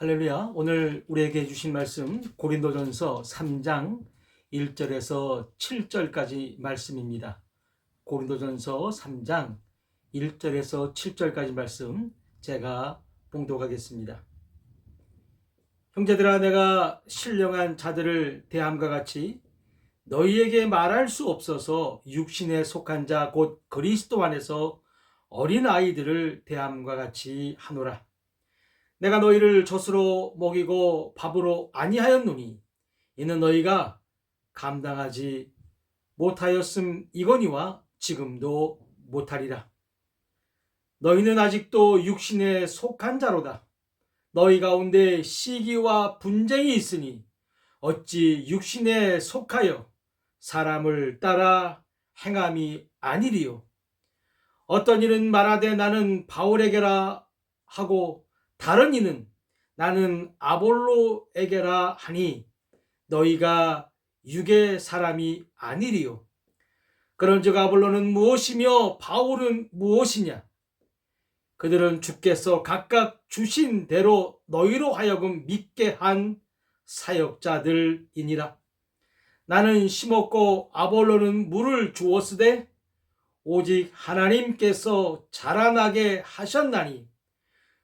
할렐루야. 오늘 우리에게 주신 말씀 고린도전서 3장 1절에서 7절까지 말씀입니다. 고린도전서 3장 1절에서 7절까지 말씀 제가 봉독하겠습니다. 형제들아, 내가 신령한 자들을 대함과 같이 너희에게 말할 수 없어서 육신에 속한 자 곧 그리스도 안에서 어린 아이들을 대함과 같이 하노라. 내가 너희를 젖으로 먹이고 밥으로 아니하였노니 이는 너희가 감당하지 못하였음이거니와 지금도 못하리라. 너희는 아직도 육신에 속한 자로다. 너희 가운데 시기와 분쟁이 있으니 어찌 육신에 속하여 사람을 따라 행함이 아니리요. 어떤 이는 말하되 나는 바울에게라 하고 다른 이는 나는 아볼로에게라 하니 너희가 육의 사람이 아니리요. 그런즉 아볼로는 무엇이며 바울은 무엇이냐? 그들은 주께서 각각 주신 대로 너희로 하여금 믿게 한 사역자들이니라. 나는 심었고 아볼로는 물을 주었으되 오직 하나님께서 자라나게 하셨나니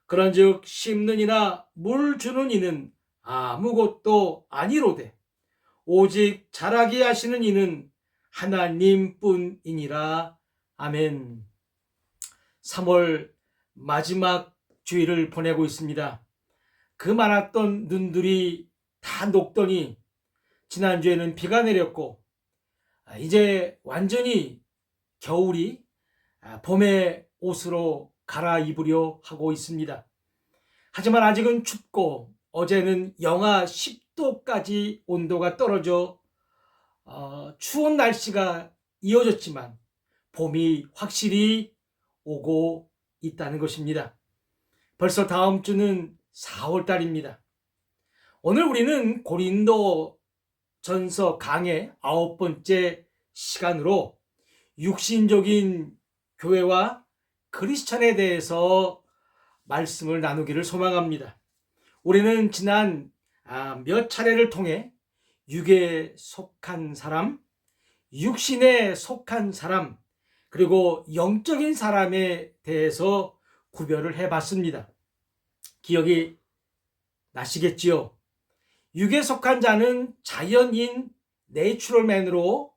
그런즉 심는 이나 물 주는 이는 아무것도 아니로되 오직 자라게 하시는 이는 하나님뿐이니라. 아멘. 3월 마지막 주일을 보내고 있습니다. 그 많았던 눈들이 다 녹더니 지난주에는 비가 내렸고 이제 완전히 겨울이 봄의 옷으로 갈아입으려 하고 있습니다. 하지만 아직은 춥고 어제는 영하 10도까지 온도가 떨어져 추운 날씨가 이어졌지만 봄이 확실히 오고 있다는 것입니다. 벌써 다음 주는 4월 달입니다. 오늘 우리는 고린도 전서 강의 9번째 시간으로 육신적인 교회와 크리스찬에 대해서 말씀을 나누기를 소망합니다. 우리는 지난 몇 차례를 통해 육에 속한 사람, 육신에 속한 사람, 그리고 영적인 사람에 대해서 구별을 해봤습니다. 기억이 나시겠지요? 육에 속한 자는 자연인 내추럴맨으로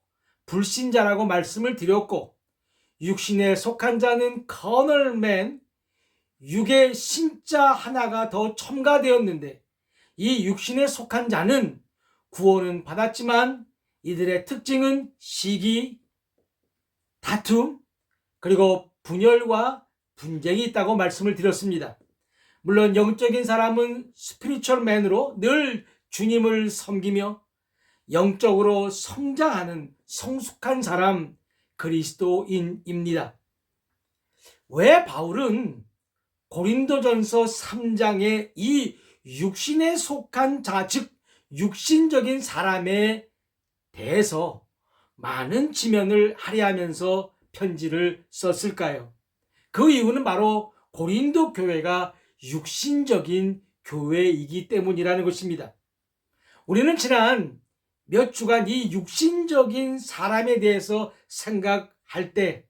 불신자라고 말씀을 드렸고, 육신에 속한 자는 커널맨, 육의 신자 하나가 더 첨가되었는데 이 육신에 속한 자는 구원은 받았지만 이들의 특징은 시기, 다툼, 그리고 분열과 분쟁이 있다고 말씀을 드렸습니다. 물론 영적인 사람은 스피리추얼맨으로 늘 주님을 섬기며 영적으로 성장하는 성숙한 사람, 그리스도인입니다. 왜 바울은 고린도전서 3장에 이 육신에 속한 자, 즉 육신적인 사람에 대해서 많은 지면을 할애하면서 편지를 썼을까요? 그 이유는 바로 고린도 교회가 육신적인 교회이기 때문이라는 것입니다. 우리는 지난 몇 주간 이 육신적인 사람에 대해서 생각할 때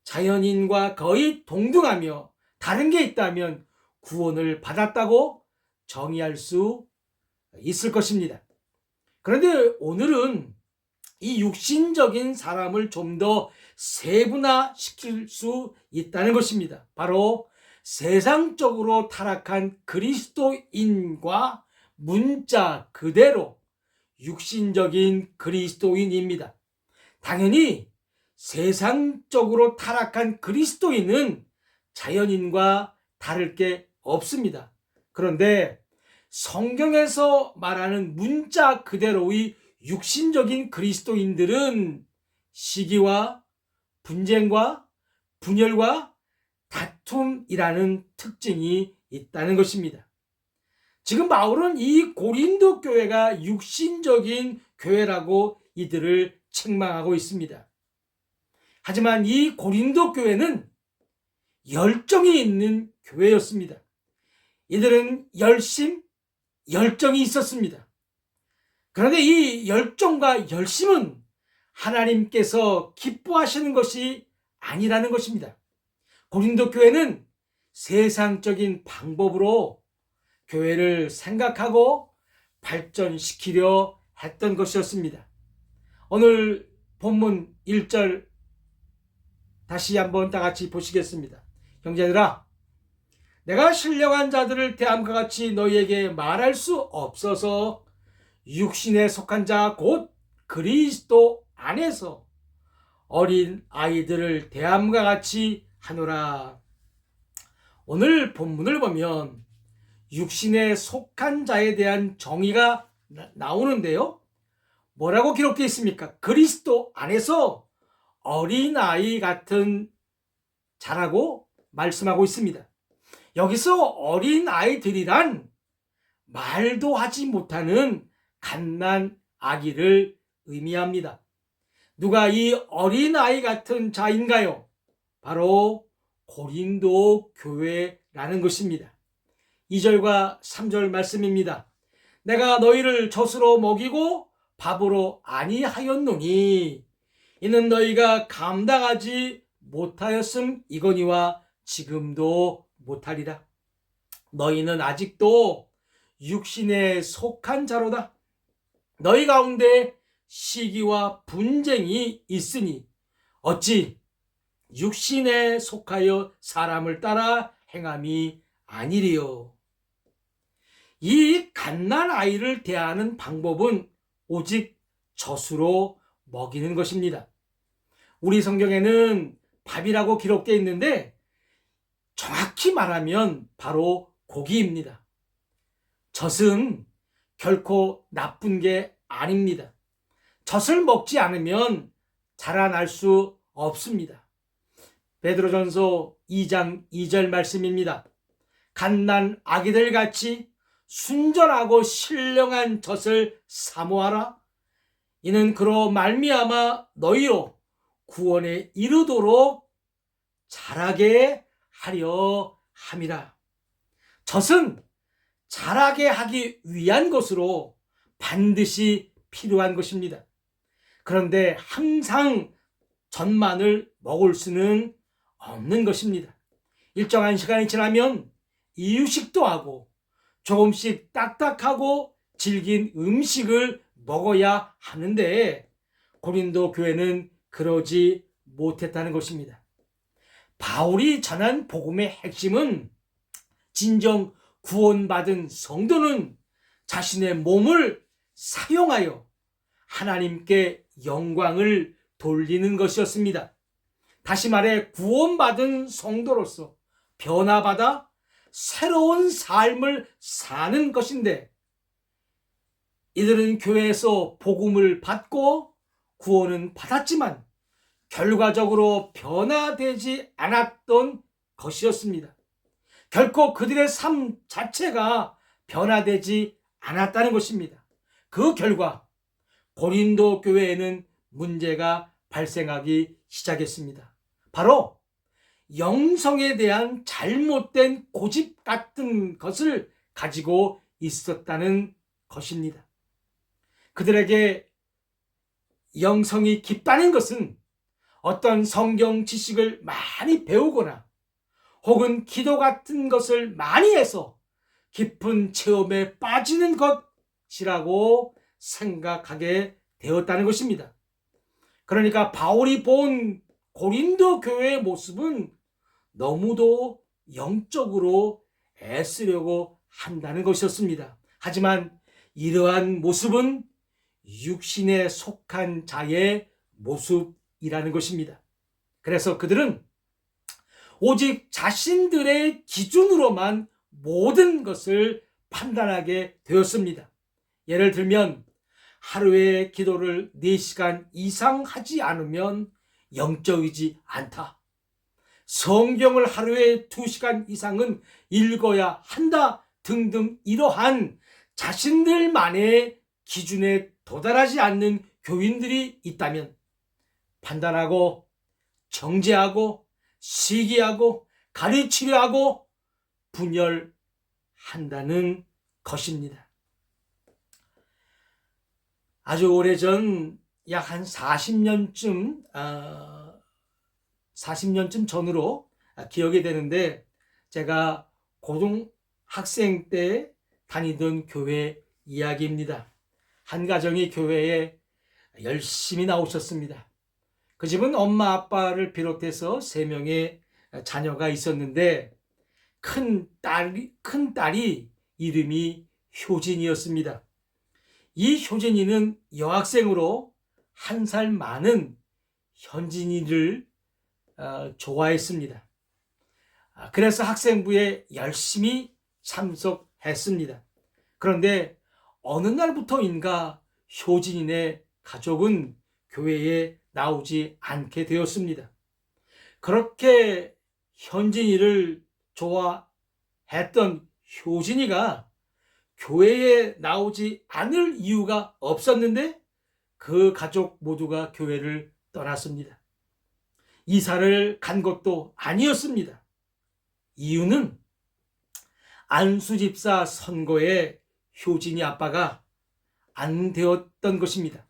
자연인과 거의 동등하며 다른 게 있다면 구원을 받았다고 정의할 수 있을 것입니다. 그런데 오늘은 이 육신적인 사람을 좀 더 세분화시킬 수 있다는 것입니다. 바로 세상적으로 타락한 그리스도인과 문자 그대로 육신적인 그리스도인입니다. 당연히 세상적으로 타락한 그리스도인은 자연인과 다를 게 없습니다. 그런데 성경에서 말하는 문자 그대로의 육신적인 그리스도인들은 시기와 분쟁과 분열과 다툼이라는 특징이 있다는 것입니다. 지금 바울은 이 고린도 교회가 육신적인 교회라고 이들을 책망하고 있습니다. 하지만 이 고린도 교회는 열정이 있는 교회였습니다. 이들은 열정이 있었습니다. 그런데 이 열정과 열심은 하나님께서 기뻐하시는 것이 아니라는 것입니다. 고린도 교회는 세상적인 방법으로 교회를 생각하고 발전시키려 했던 것이었습니다. 오늘 본문 1절 다시 한번 다 같이 보시겠습니다. 형제들아, 내가 신령한 자들을 대함과 같이 너희에게 말할 수 없어서 육신에 속한 자 곧 그리스도 안에서 어린 아이들을 대함과 같이 하노라. 오늘 본문을 보면 육신에 속한 자에 대한 정의가 나오는데요. 뭐라고 기록되어 있습니까? 그리스도 안에서 어린아이 같은 자라고 말씀하고 있습니다. 여기서 어린아이들이란 말도 하지 못하는 갓난 아기를 의미합니다. 누가 이 어린아이 같은 자인가요? 바로 고린도 교회라는 것입니다. 2절과 3절 말씀입니다. 내가 너희를 젖으로 먹이고 밥으로 아니하였노니 이는 너희가 감당하지 못하였음이거니와 지금도 못하리라. 너희는 아직도 육신에 속한 자로다. 너희 가운데 시기와 분쟁이 있으니 어찌 육신에 속하여 사람을 따라 행함이 아니리요. 이 갓난 아이를 대하는 방법은 오직 젖으로 먹이는 것입니다. 우리 성경에는 밥이라고 기록되어 있는데 정확히 말하면 바로 고기입니다. 젖은 결코 나쁜 게 아닙니다. 젖을 먹지 않으면 자라날 수 없습니다. 베드로전서 2장 2절 말씀입니다. 갓난 아기들 같이 순전하고 신령한 젖을 사모하라. 이는 그로 말미암아 너희로 구원에 이르도록 자라게 하려 함이라. 젖은 자라게 하기 위한 것으로 반드시 필요한 것입니다. 그런데 항상 젖만을 먹을 수는 없는 것입니다. 일정한 시간이 지나면 이유식도 하고 조금씩 딱딱하고 질긴 음식을 먹어야 하는데 고린도 교회는 그러지 못했다는 것입니다. 바울이 전한 복음의 핵심은 진정 구원받은 성도는 자신의 몸을 사용하여 하나님께 영광을 돌리는 것이었습니다. 다시 말해 구원받은 성도로서 변화받아 새로운 삶을 사는 것인데 이들은 교회에서 복음을 받고 구원은 받았지만 결과적으로 변화되지 않았던 것이었습니다. 결코 그들의 삶 자체가 변화되지 않았다는 것입니다. 그 결과 고린도 교회에는 문제가 발생하기 시작했습니다. 바로 영성에 대한 잘못된 고집 같은 것을 가지고 있었다는 것입니다. 그들에게 영성이 깊다는 것은 어떤 성경 지식을 많이 배우거나 혹은 기도 같은 것을 많이 해서 깊은 체험에 빠지는 것이라고 생각하게 되었다는 것입니다. 그러니까 바울이 본 고린도 교회의 모습은 너무도 영적으로 애쓰려고 한다는 것이었습니다. 하지만 이러한 모습은 육신에 속한 자의 모습이라는 것입니다. 그래서 그들은 오직 자신들의 기준으로만 모든 것을 판단하게 되었습니다. 예를 들면 하루에 기도를 4시간 이상 하지 않으면 영적이지 않다. 성경을 하루에 2시간 이상은 읽어야 한다 등등 이러한 자신들만의 기준에 도달하지 않는 교인들이 있다면 판단하고 정죄하고 시기하고 가르치려 하고 분열하게 한다는 것입니다. 아주 오래전 약 한 40년쯤 전으로 기억이 되는데, 제가 고등학생 때 다니던 교회 이야기입니다. 한 가정이 교회에 열심히 나오셨습니다. 그 집은 엄마 아빠를 비롯해서 3명의 자녀가 있었는데, 큰 딸이 이름이 효진이었습니다. 이 효진이는 여학생으로 1살 많은 현진이를 좋아했습니다. 그래서 학생부에 열심히 참석했습니다. 그런데 어느 날부터인가 효진이네 가족은 교회에 나오지 않게 되었습니다. 그렇게 현진이를 좋아했던 효진이가 교회에 나오지 않을 이유가 없었는데, 그 가족 모두가 교회를 떠났습니다. 이사를 간 것도 아니었습니다. 이유는 안수집사 선거에 효진이 아빠가 안 되었던 것입니다.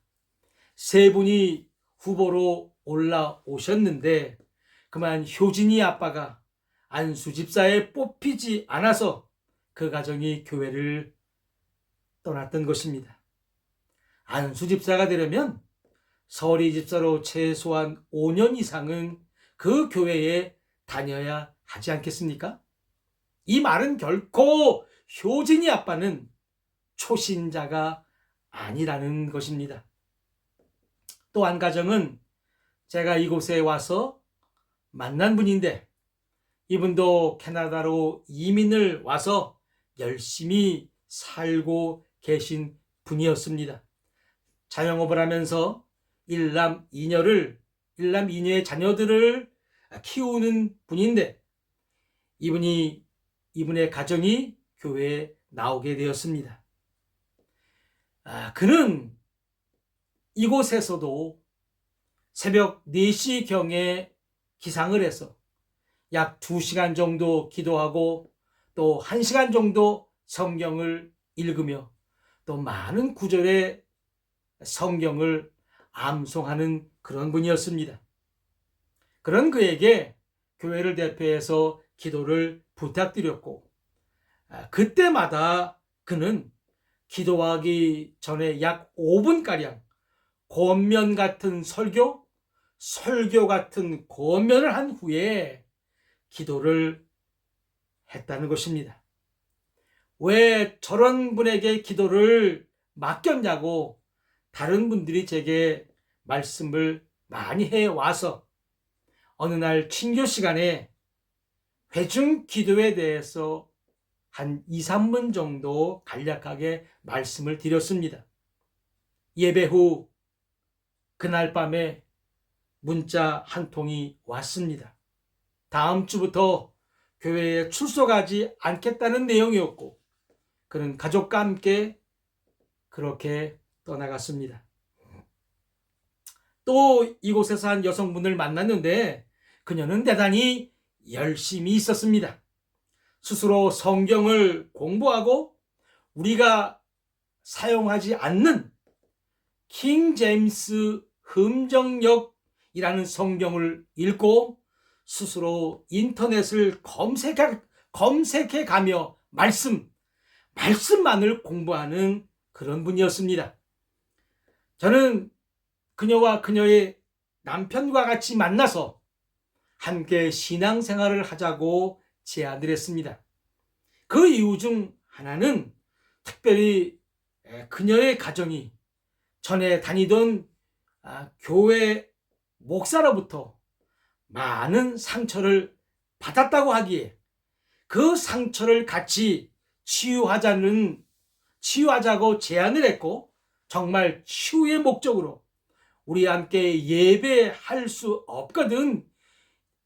3분이 후보로 올라오셨는데, 그만 효진이 아빠가 안수집사에 뽑히지 않아서 그 가정이 교회를 떠났던 것입니다. 안수집사가 되려면 서리집사로 최소한 5년 이상은 그 교회에 다녀야 하지 않겠습니까? 이 말은 결코 효진이 아빠는 초신자가 아니라는 것입니다. 또 한 가정은 제가 이곳에 와서 만난 분인데, 이분도 캐나다로 이민을 와서 열심히 살고 계신 분이었습니다. 자영업을 하면서 일남 이녀의 자녀들을 키우는 분인데, 이분의 가정이 교회에 나오게 되었습니다. 그는 이곳에서도 새벽 4시경에 기상을 해서 약 2시간 정도 기도하고, 또 1시간 정도 성경을 읽으며, 또 많은 구절의 성경을 암송하는 그런 분이었습니다. 그런 그에게 교회를 대표해서 기도를 부탁드렸고, 그때마다 그는 기도하기 전에 약 5분가량 권면 같은 설교 같은 권면을 한 후에 기도를 했다는 것입니다. 왜 저런 분에게 기도를 맡겼냐고 다른 분들이 제게 말씀을 많이 해와서, 어느 날 친교 시간에 회중 기도에 대해서 한 2, 3분 정도 간략하게 말씀을 드렸습니다. 예배 후 그날 밤에 문자 한 통이 왔습니다. 다음 주부터 교회에 출석하지 않겠다는 내용이었고, 그는 가족과 함께 그렇게 떠나갔습니다. 또 이곳에서 한 여성분을 만났는데, 그녀는 대단히 열심히 있었습니다. 스스로 성경을 공부하고 우리가 사용하지 않는 킹 제임스 흠정역이라는 성경을 읽고 스스로 인터넷을 검색해 가며 말씀만을 공부하는 그런 분이었습니다. 저는 그녀와 그녀의 남편과 같이 만나서 함께 신앙생활을 하자고 제안을 했습니다. 그 이유 중 하나는 특별히 그녀의 가정이 전에 다니던 교회 목사로부터 많은 상처를 받았다고 하기에, 그 상처를 같이 치유하자고 제안을 했고, 정말 치유의 목적으로 우리 함께 예배할 수 없거든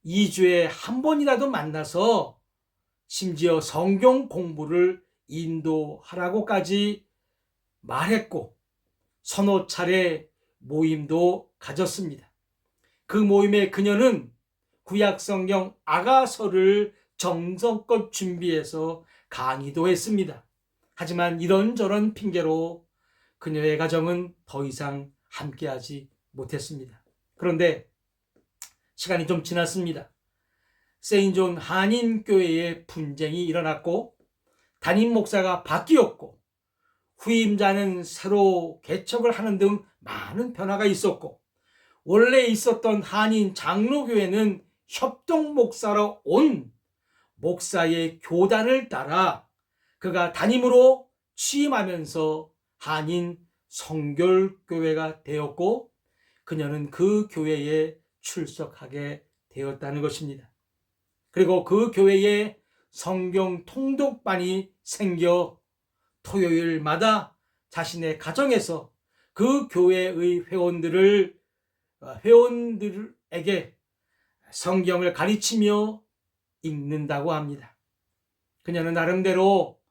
2주에 한 번이라도 만나서 심지어 성경 공부를 인도하라고까지 말했고, 서너 차례 모임도 가졌습니다. 그 모임에 그녀는 구약성경 아가서를 정성껏 준비해서 강의도 했습니다. 하지만 이런저런 핑계로 그녀의 가정은 더 이상 함께하지 못했습니다. 그런데 시간이 좀 지났습니다. 세인존 한인교회에 분쟁이 일어났고 담임 목사가 바뀌었고 후임자는 새로 개척을 하는 등 많은 변화가 있었고 원래 있었던 한인 장로교회는 협동 목사로 온 목사의 교단을 따라 그가 담임으로 취임하면서 한인 성결교회가 되었고 그녀는 그 교회에 출석하게 되었다는 것입니다. 그리고 그 교회에 성경 통독반이 생겨 토요일마다 자신의 가정에서 그 교회의 회원들에게 성경을 가르치며 읽는다고 합니다. 그녀는 나름대로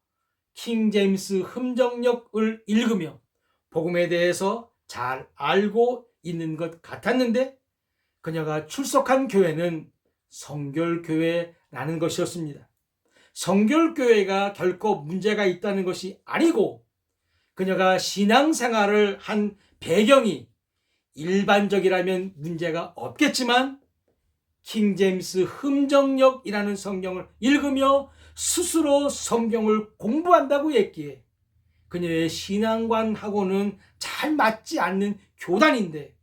킹 제임스 흠정역을 읽으며 복음에 대해서 잘 알고 있는 것 같았는데 그녀가 출석한 교회는 성결교회라는 것이었습니다. 성결교회가 결코 문제가 있다는 것이 아니고 그녀가 신앙생활을 한 배경이 일반적이라면 문제가 없겠지만 킹 제임스 흠정역이라는 성경을 읽으며 스스로 성경을 공부한다고 했기에 그녀의 신앙관하고는 잘 맞지 않는 교단인데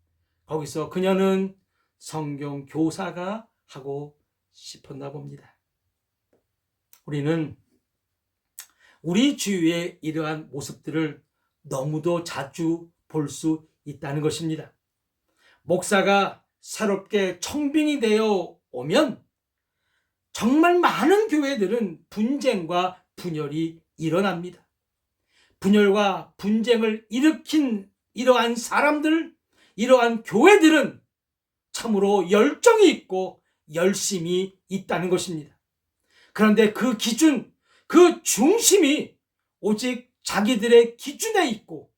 거기서 그녀는 성경 교사가 하고 싶었나 봅니다. 우리는 우리 주위의 이러한 모습들을 너무도 자주 볼 수 있다는 것입니다. 목사가 새롭게 청빙이 되어 오면 정말 많은 교회들은 분쟁과 분열이 일어납니다. 분열과 분쟁을 일으킨 이러한 사람들, 이러한 교회들은 참으로 열정이 있고 열심이 있다는 것입니다. 그런데 그 기준, 그 중심이 오직 자기들의 기준에 있고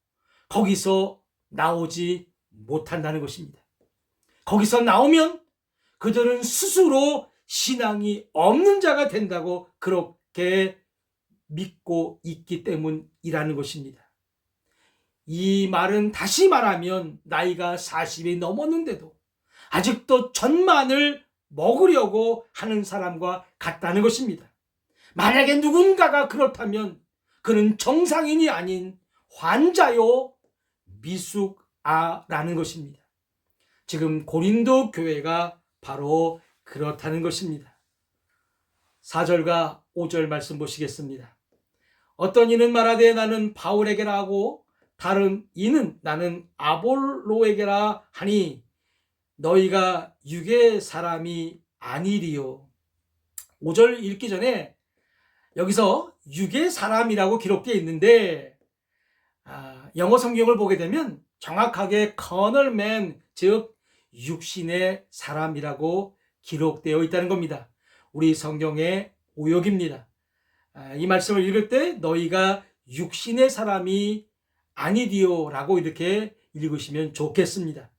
거기서 나오지 못한다는 것입니다. 거기서 나오면 그들은 스스로 신앙이 없는 자가 된다고 그렇게 믿고 있기 때문이라는 것입니다. 이 말은 다시 말하면 나이가 40이 넘었는데도 아직도 전만을 먹으려고 하는 사람과 같다는 것입니다. 만약에 누군가가 그렇다면 그는 정상인이 아닌 환자요 미숙아라는 것입니다. 지금 고린도 교회가 바로 그렇다는 것입니다. 4절과 5절 말씀 보시겠습니다. 어떤 이는 말하되 나는 바울에게라 하고 다른 이는 나는 아볼로에게라 하니 너희가 육의 사람이 아니리요. 5절 읽기 전에 여기서 육의 사람이라고 기록되어 있는데 영어 성경을 보게 되면 정확하게 carnal man, 즉 육신의 사람이라고 기록되어 있다는 겁니다. 우리 성경의 오역입니다. 이 말씀을 읽을 때 너희가 육신의 사람이 아니디요 라고 이렇게 읽으시면 좋겠습니다.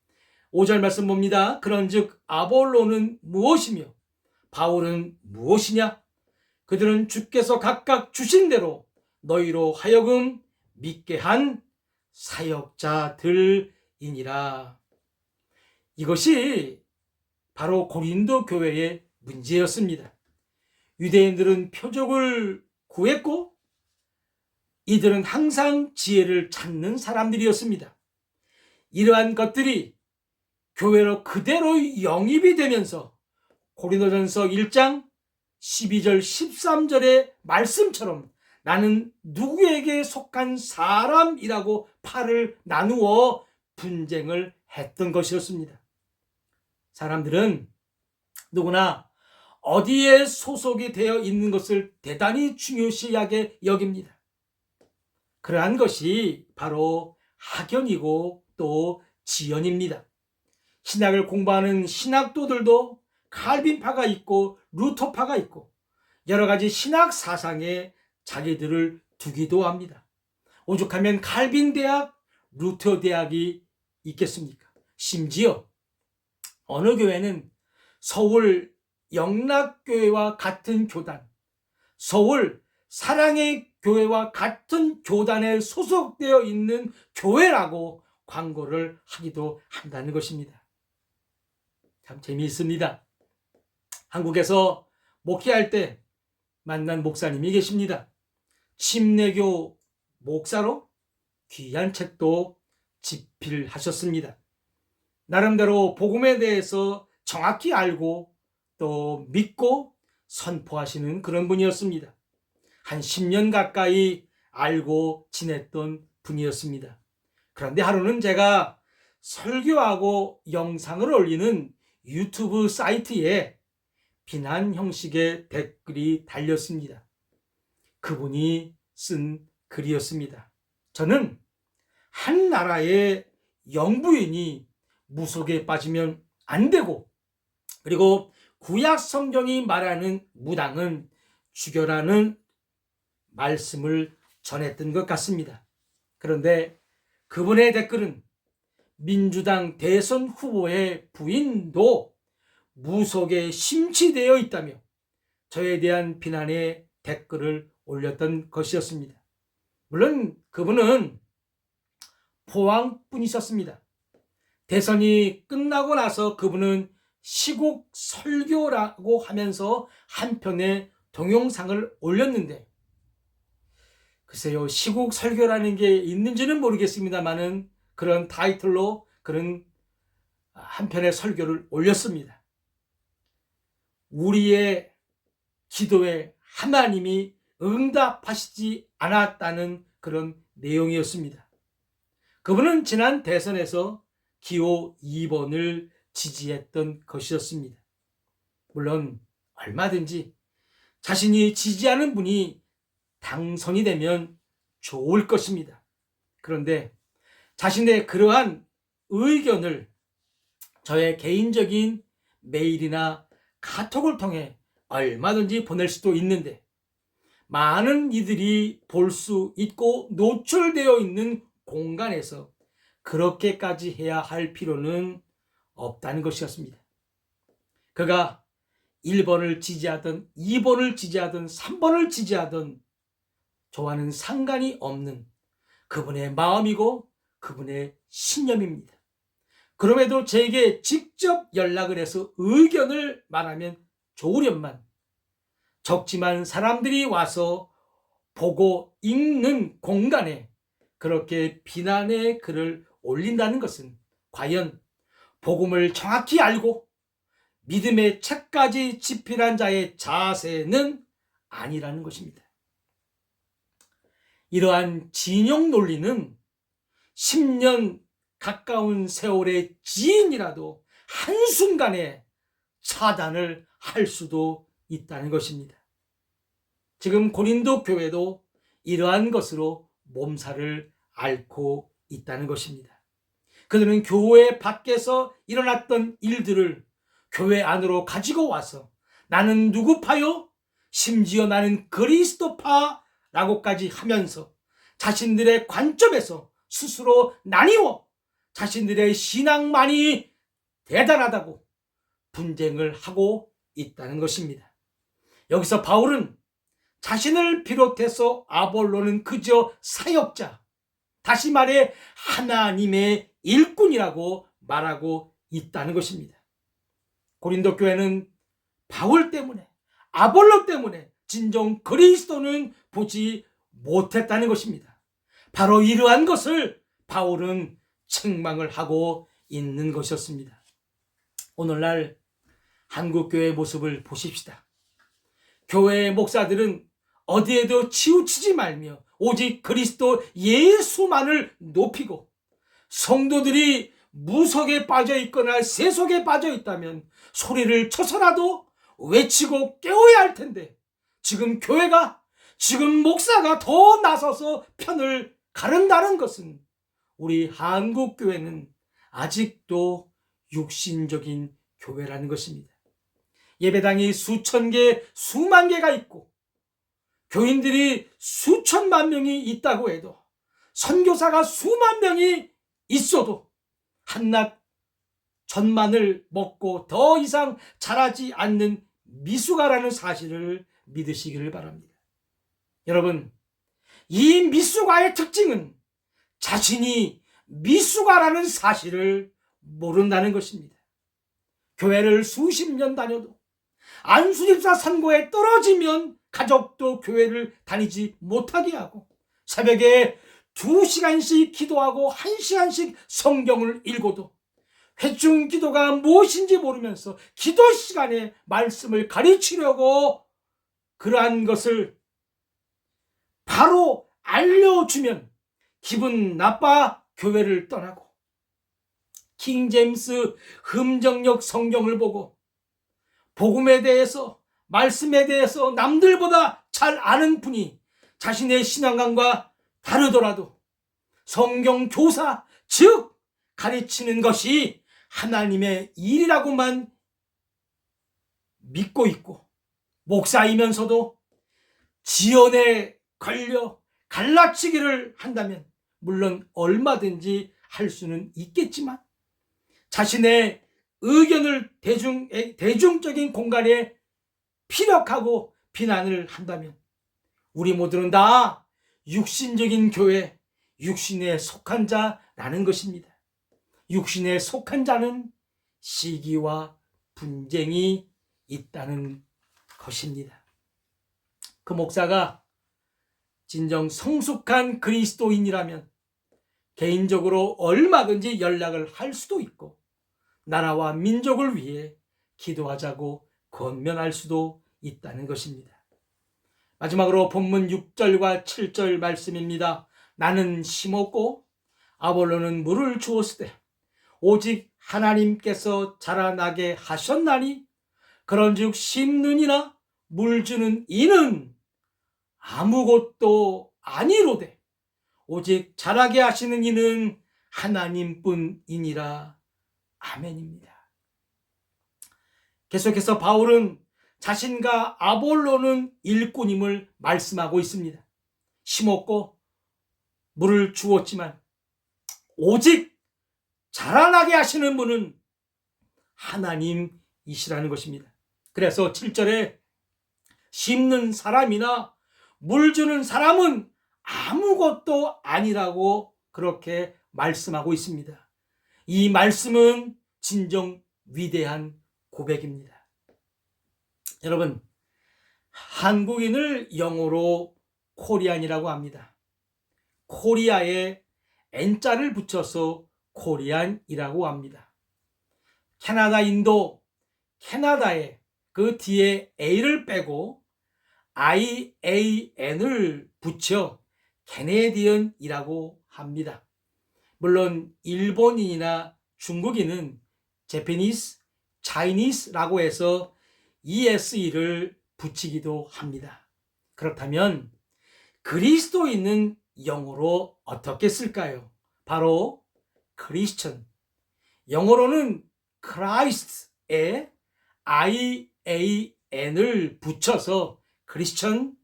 5절 말씀 봅니다. 그런즉 아볼로는 무엇이며 바울은 무엇이냐? 그들은 주께서 각각 주신 대로 너희로 하여금 믿게 한 사역자들이니라. 이것이 바로 고린도 교회의 문제였습니다. 유대인들은 표적을 구했고 이들은 항상 지혜를 찾는 사람들이었습니다. 이러한 것들이 교회로 그대로 영입이 되면서 고린도전서 1장 12절 13절의 말씀처럼 나는 누구에게 속한 사람이라고 팔을 나누어 분쟁을 했던 것이었습니다. 사람들은 누구나 어디에 소속이 되어 있는 것을 대단히 중요시하게 여깁니다. 그러한 것이 바로 학연이고 또 지연입니다. 신학을 공부하는 신학도들도 칼빈파가 있고 루터파가 있고 여러 가지 신학 사상에 자기들을 두기도 합니다. 오죽하면 칼빈 대학, 루터 대학이 있겠습니까? 심지어 어느 교회는 서울 영락교회와 같은 교단, 서울 사랑의 교회와 같은 교단에 소속되어 있는 교회라고 광고를 하기도 한다는 것입니다. 참 재미있습니다. 한국에서 목회할 때 만난 목사님이 계십니다. 침례교 목사로 귀한 책도 집필하셨습니다. 나름대로 복음에 대해서 정확히 알고 또 믿고 선포하시는 그런 분이었습니다. 한 10년 가까이 알고 지냈던 분이었습니다. 그런데 하루는 제가 설교하고 영상을 올리는 유튜브 사이트에 비난 형식의 댓글이 달렸습니다. 그분이 쓴 글이었습니다. 저는 한 나라의 영부인이 무속에 빠지면 안 되고, 그리고 구약 성경이 말하는 무당은 죽여라는 말씀을 전했던 것 같습니다. 그런데 그분의 댓글은 민주당 대선 후보의 부인도 무속에 심취되어 있다며 저에 대한 비난의 댓글을 올렸던 것이었습니다. 물론 그분은 포항 분이셨습니다. 대선이 끝나고 나서 그분은 시국 설교라고 하면서 한 편의 동영상을 올렸는데, 글쎄요, 시국 설교라는 게 있는지는 모르겠습니다만은 그런 타이틀로 그런 한 편의 설교를 올렸습니다. 우리의 기도에 하나님이 응답하시지 않았다는 그런 내용이었습니다. 그분은 지난 대선에서 기호 2번을 지지했던 것이었습니다. 물론 얼마든지 자신이 지지하는 분이 당선이 되면 좋을 것입니다. 그런데 자신의 그러한 의견을 저의 개인적인 메일이나 카톡을 통해 얼마든지 보낼 수도 있는데, 많은 이들이 볼 수 있고 노출되어 있는 공간에서 그렇게까지 해야 할 필요는 없다는 것이었습니다. 그가 1번을 지지하든 2번을 지지하든 3번을 지지하든 저와는 상관이 없는 그분의 마음이고 그분의 신념입니다. 그럼에도 제게 직접 연락을 해서 의견을 말하면 좋으련만, 적지만 사람들이 와서 보고 읽는 공간에 그렇게 비난의 글을 올린다는 것은 과연 복음을 정확히 알고 믿음의 책까지 집필한 자의 자세는 아니라는 것입니다. 이러한 진영 논리는 10년 가까운 세월의 지인이라도 한순간에 차단을 할 수도 있다는 것입니다. 지금 고린도 교회도 이러한 것으로 몸살을 앓고 있다는 것입니다. 그들은 교회 밖에서 일어났던 일들을 교회 안으로 가지고 와서 나는 누구파요? 심지어 나는 그리스도파라고까지 하면서 자신들의 관점에서 스스로 나뉘어 자신들의 신앙만이 대단하다고 분쟁을 하고 있다는 것입니다. 여기서 바울은 자신을 비롯해서 아볼로는 그저 사역자, 다시 말해 하나님의 일꾼이라고 말하고 있다는 것입니다. 고린도 교회는 바울 때문에, 아볼로 때문에 진정 그리스도는 보지 못했다는 것입니다. 바로 이러한 것을 바울은 책망을 하고 있는 것이었습니다. 오늘날 한국교회의 모습을 보십시다. 교회의 목사들은 어디에도 치우치지 말며 오직 그리스도 예수만을 높이고, 성도들이 무속에 빠져 있거나 세속에 빠져 있다면 소리를 쳐서라도 외치고 깨워야 할 텐데, 지금 교회가, 지금 목사가 더 나서서 편을 가른다는 것은 우리 한국교회는 아직도 육신적인 교회라는 것입니다. 예배당이 수천 개, 수만 개가 있고 교인들이 수천만 명이 있다고 해도, 선교사가 수만 명이 있어도 한낱 전만을 먹고 더 이상 자라지 않는 미숙아라는 사실을 믿으시기를 바랍니다. 여러분, 이 미숙아의 특징은 자신이 미숙아라는 사실을 모른다는 것입니다. 교회를 수십 년 다녀도 안수집사 선고에 떨어지면 가족도 교회를 다니지 못하게 하고, 새벽에 2시간씩 기도하고 1시간씩 성경을 읽어도 회중 기도가 무엇인지 모르면서 기도 시간에 말씀을 가르치려고 그러한 것을 바로 알려주면 기분 나빠 교회를 떠나고, 킹제임스 흠정역 성경을 보고 복음에 대해서, 말씀에 대해서 남들보다 잘 아는 분이 자신의 신앙관과 다르더라도 성경 교사, 즉 가르치는 것이 하나님의 일이라고만 믿고 있고, 목사이면서도 지연에 걸려 갈라치기를 한다면 물론 얼마든지 할 수는 있겠지만, 자신의 의견을 대중적인 공간에 피력하고 비난을 한다면 우리 모두는 다 육신적인 교회, 육신에 속한 자라는 것입니다. 육신에 속한 자는 시기와 분쟁이 있다는 것입니다. 그 목사가 진정 성숙한 그리스도인이라면 개인적으로 얼마든지 연락을 할 수도 있고, 나라와 민족을 위해 기도하자고 권면할 수도 있다는 것입니다. 마지막으로 본문 6절과 7절 말씀입니다. 나는 심었고 아볼로는 물을 주었으되 오직 하나님께서 자라나게 하셨나니, 그런즉 심는이나 물 주는 이는 아무것도 아니로되 오직 자라게 하시는 이는 하나님뿐이니라. 아멘입니다. 계속해서 바울은 자신과 아볼로는 일꾼임을 말씀하고 있습니다. 심었고 물을 주었지만 오직 자라나게 하시는 분은 하나님이시라는 것입니다. 그래서 7절에 심는 사람이나 물 주는 사람은 아무것도 아니라고 그렇게 말씀하고 있습니다. 이 말씀은 진정 위대한 고백입니다. 여러분, 한국인을 영어로 코리안이라고 합니다. 코리아에 N자를 붙여서 코리안이라고 합니다. 캐나다인도 캐나다에 그 뒤에 A를 빼고 IAN을 붙여 캐네디언이라고 합니다. 물론 일본인이나 중국인은 제페니스, 차이니스라고 해서 ESE를 붙이기도 합니다. 그렇다면 그리스도인은 영어로 어떻게 쓸까요? 바로 크리스천, 영어로는 크라이스트에 IAN을 붙여서 크리스천,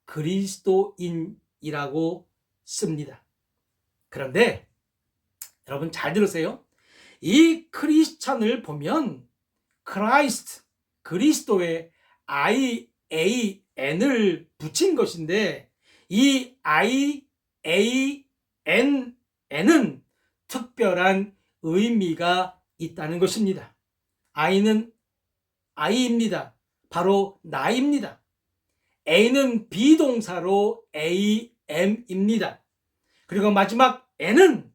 그리스도인이라고 씁니다. 그런데 여러분 잘 들으세요. 이 크리스천을 보면 크라이스트, 그리스도에 IAN을 붙인 것인데, 이 IAN은 특별한 의미가 있다는 것입니다. I는 I입니다. 바로 나입니다. A는 비동사로 AM입니다. 그리고 마지막 N은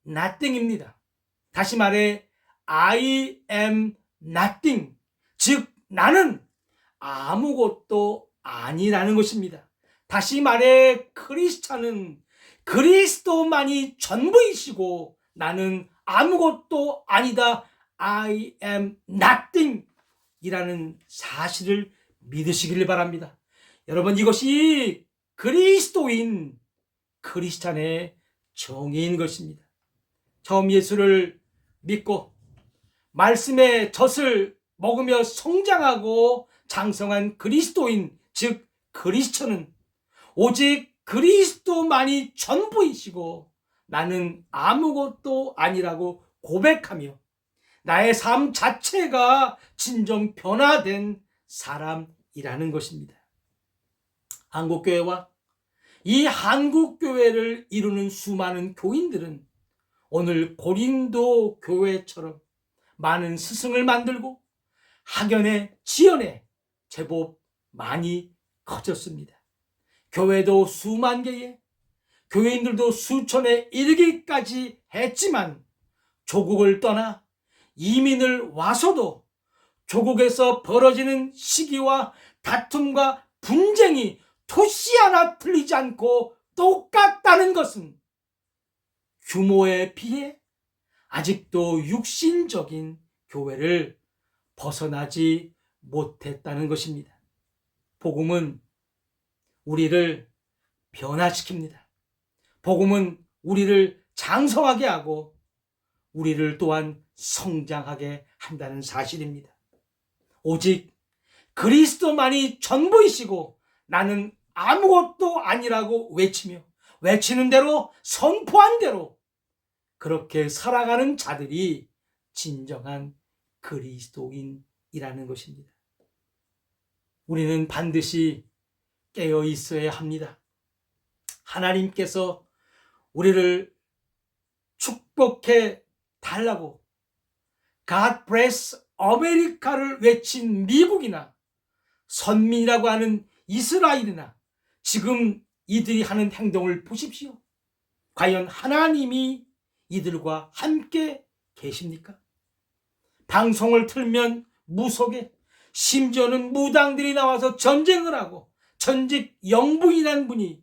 nothing입니다. 다시 말해 I am nothing, 즉 나는 아무것도 아니라는 것입니다. 다시 말해 크리스찬은 그리스도만이 전부이시고 나는 아무것도 아니다, I am nothing 이라는 사실을 믿으시길 바랍니다. 여러분, 이것이 그리스도인 크리스찬의 정의인 것입니다. 처음 예수를 믿고 말씀의 젖을 먹으며 성장하고 장성한 그리스도인, 즉 크리스천은 오직 그리스도만이 전부이시고 나는 아무것도 아니라고 고백하며 나의 삶 자체가 진정 변화된 사람이라는 것입니다. 한국교회와 이 한국교회를 이루는 수많은 교인들은 오늘 고린도 교회처럼 많은 스승을 만들고 학연에 지연에 제법 많이 커졌습니다. 교회도 수만 개의, 교회인들도 수천에 이르기까지 했지만 조국을 떠나 이민을 와서도 조국에서 벌어지는 시기와 다툼과 분쟁이 토씨 하나 틀리지 않고 똑같다는 것은 규모에 비해 아직도 육신적인 교회를 벗어나지 못했다는 것입니다. 복음은 우리를 변화시킵니다. 복음은 우리를 장성하게 하고 우리를 또한 성장하게 한다는 사실입니다. 오직 그리스도만이 전부이시고 나는 아무것도 아니라고 외치며 외치는 대로 선포한 대로 그렇게 살아가는 자들이 진정한 그리스도인이라는 것입니다. 우리는 반드시 깨어 있어야 합니다. 하나님께서 우리를 축복해 달라고 God bless America를 외친 미국이나 선민이라고 하는 이스라엘이나 지금 이들이 하는 행동을 보십시오. 과연 하나님이 이들과 함께 계십니까? 방송을 틀면 무속에, 심지어는 무당들이 나와서 전쟁을 하고 전직 영부인한 분이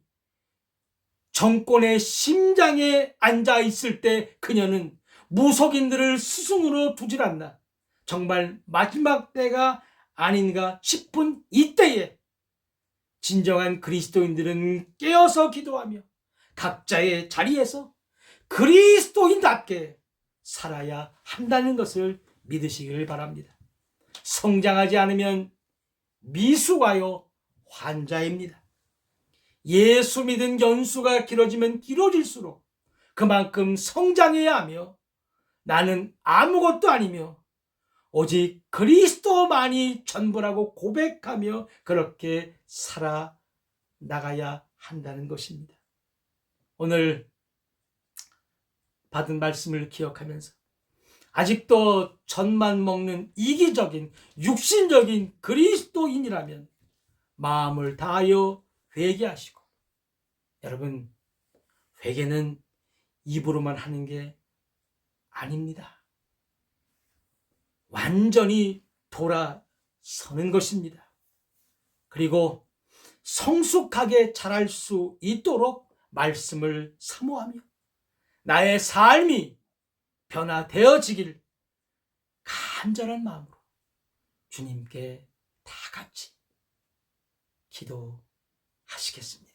정권의 심장에 앉아 있을 때 그녀는 무속인들을 스승으로 두질 않나. 정말 마지막 때가 아닌가 싶은 이때에 진정한 그리스도인들은 깨어서 기도하며 각자의 자리에서 그리스도인답게 살아야 한다는 것을 믿으시길 바랍니다. 성장하지 않으면 미숙하여 환자입니다. 예수 믿은 연수가 길어지면 길어질수록 그만큼 성장해야 하며 나는 아무것도 아니며 오직 그리스도만이 전부라고 고백하며 그렇게 살아나가야 한다는 것입니다. 오늘 받은 말씀을 기억하면서 아직도 젖만 먹는 이기적인 육신적인 그리스도인이라면 마음을 다하여 회개하시고, 여러분, 회개는 입으로만 하는 게 아닙니다. 완전히 돌아서는 것입니다. 그리고 성숙하게 자랄 수 있도록 말씀을 사모하며 나의 삶이 변화되어지길 간절한 마음으로 주님께 다 같이 기도하시겠습니다.